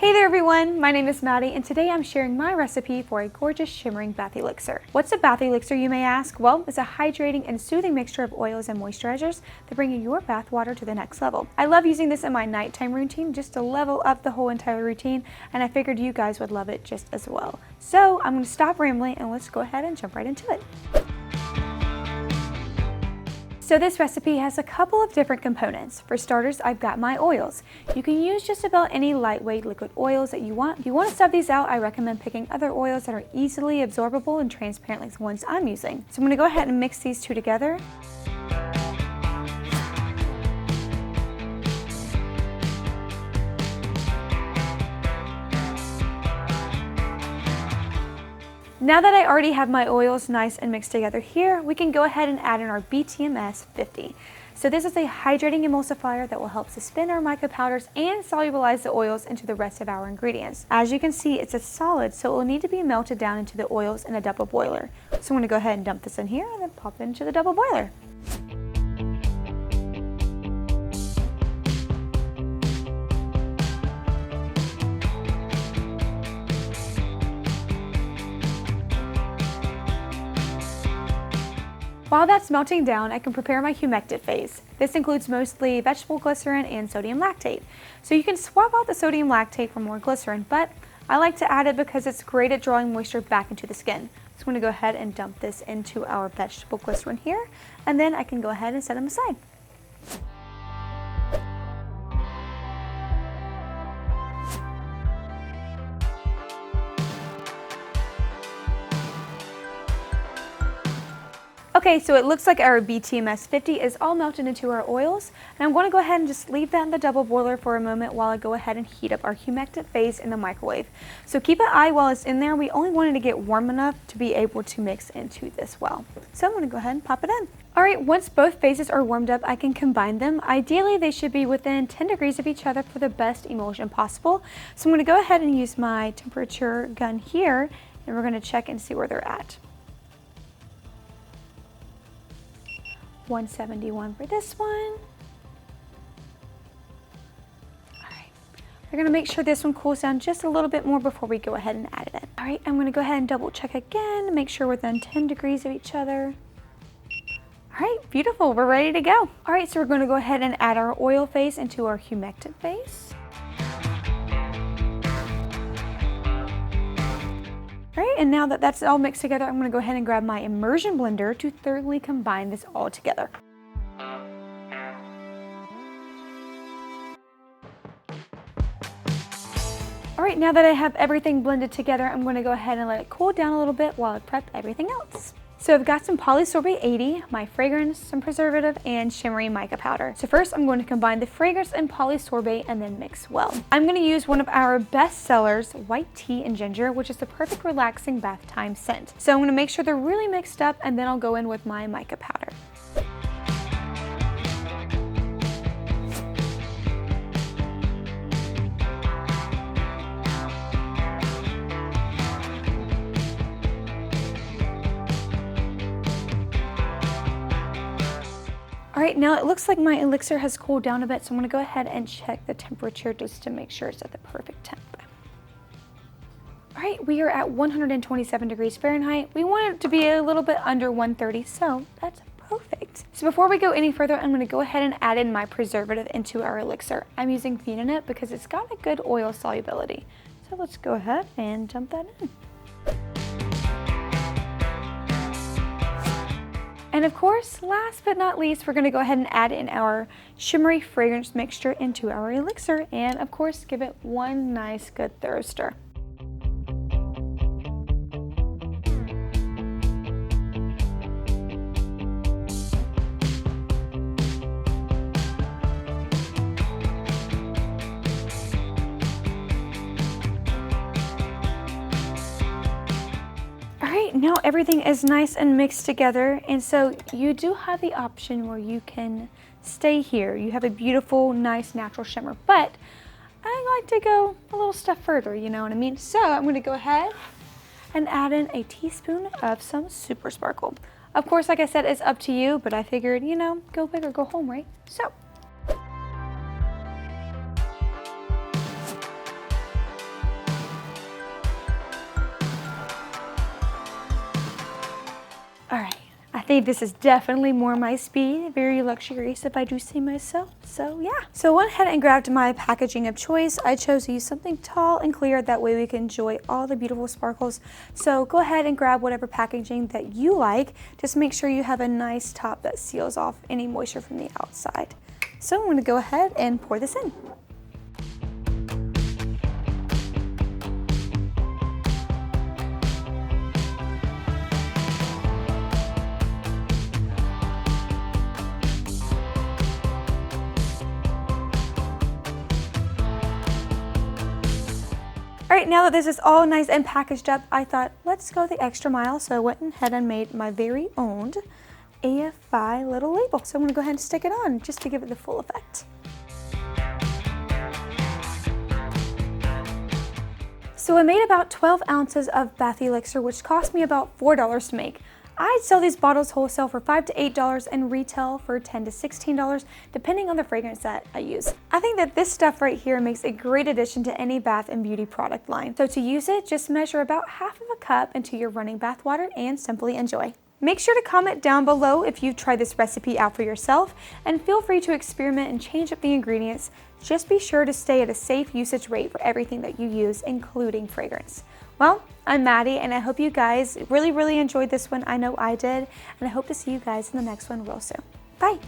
Hey there everyone, my name is Maddie and today I'm sharing my recipe for a gorgeous shimmering bath elixir. What's a bath elixir, you may ask? Well, it's a hydrating and soothing mixture of oils and moisturizers that bring your bath water to the next level. I love using this in my nighttime routine just to level up the whole entire routine, and I figured you guys would love it just as well. So I'm going to stop rambling and let's go ahead and jump right into it. So this recipe has a couple of different components. For starters, I've got my oils. You can use just about any lightweight liquid oils that you want. If you want to sub these out, I recommend picking other oils that are easily absorbable and transparent like the ones I'm using. So I'm going to go ahead and mix these two together. Now that I already have my oils nice and mixed together here, we can go ahead and add in our BTMS 50. So this is a hydrating emulsifier that will help suspend our mica powders and solubilize the oils into the rest of our ingredients. As you can see, it's a solid, so it will need to be melted down into the oils in a double boiler. So I'm going to go ahead and dump this in here and then pop it into the double boiler. While that's melting down, I can prepare my humectant phase. This includes mostly vegetable glycerin and sodium lactate. So you can swap out the sodium lactate for more glycerin, but I like to add it because it's great at drawing moisture back into the skin. So I'm going to go ahead and dump this into our vegetable glycerin here, and then I can go ahead and set them aside. Okay, so it looks like our BTMS 50 is all melted into our oils, and I'm going to go ahead and just leave that in the double boiler for a moment while I go ahead and heat up our humectant phase in the microwave. So keep an eye while it's in there. We only wanted to get warm enough to be able to mix into this well. So I'm going to go ahead and pop it in. Alright, once both phases are warmed up, I can combine them. Ideally, they should be within 10 degrees of each other for the best emulsion possible. So I'm going to go ahead and use my temperature gun here, and we're going to check and see where they're at. 171 for this one. Alright, we're going to make sure this one cools down just a little bit more before we go ahead and add it in. Alright, I'm going to go ahead and double check again, make sure we're within 10 degrees of each other. Alright, beautiful, we're ready to go. Alright, so we're going to go ahead and add our oil phase into our humectant phase. Alright, and now that that's all mixed together, I'm going to go ahead and grab my immersion blender to thoroughly combine this all together. Alright, now that I have everything blended together, I'm going to go ahead and let it cool down a little bit while I prep everything else. So I've got some polysorbate 80, my fragrance, some preservative, and shimmering mica powder. So first I'm going to combine the fragrance and polysorbate and then mix well. I'm going to use one of our best sellers, white tea and ginger, which is the perfect relaxing bath time scent. So I'm going to make sure they're really mixed up, and then I'll go in with my mica powder. Alright, now it looks like my elixir has cooled down a bit, so I'm going to go ahead and check the temperature just to make sure it's at the perfect temp. Alright, we are at 127 degrees Fahrenheit. We want it to be a little bit under 130, so that's perfect. So before we go any further, I'm going to go ahead and add in my preservative into our elixir. I'm using Phenolnet because it's got a good oil solubility. So let's go ahead and dump that in. And of course, last but not least, we're going to go ahead and add in our shimmery fragrance mixture into our elixir, and of course, give it one nice good thorough stir. Alright, now everything is nice and mixed together, and so you do have the option where you can stay here. You have a beautiful, nice, natural shimmer, but I like to go a little step further, you know what I mean? So I'm going to go ahead and add in a teaspoon of some Super Sparkle. Of course, like I said, it's up to you, but I figured, you know, go big or go home, right? So me, this is definitely more my speed, very luxurious if I do say myself, so yeah. So I went ahead and grabbed my packaging of choice. I chose to use something tall and clear, that way we can enjoy all the beautiful sparkles. So go ahead and grab whatever packaging that you like. Just make sure you have a nice top that seals off any moisture from the outside. So I'm going to go ahead and pour this in. All right, now that this is all nice and packaged up, I thought, let's go the extra mile. So I went ahead and made my very own AFI little label. So I'm gonna go ahead and stick it on just to give it the full effect. So I made about 12 ounces of bath elixir, which cost me about $4 to make. I'd sell these bottles wholesale for $5 to $8 and retail for $10 to $16, depending on the fragrance that I use. I think that this stuff right here makes a great addition to any bath and beauty product line. So to use it, just measure about half of a cup into your running bath water and simply enjoy. Make sure to comment down below if you've tried this recipe out for yourself, and feel free to experiment and change up the ingredients. Just be sure to stay at a safe usage rate for everything that you use, including fragrance. Well, I'm Maddie, and I hope you guys really enjoyed this one. I know I did, and I hope to see you guys in the next one real soon. Bye!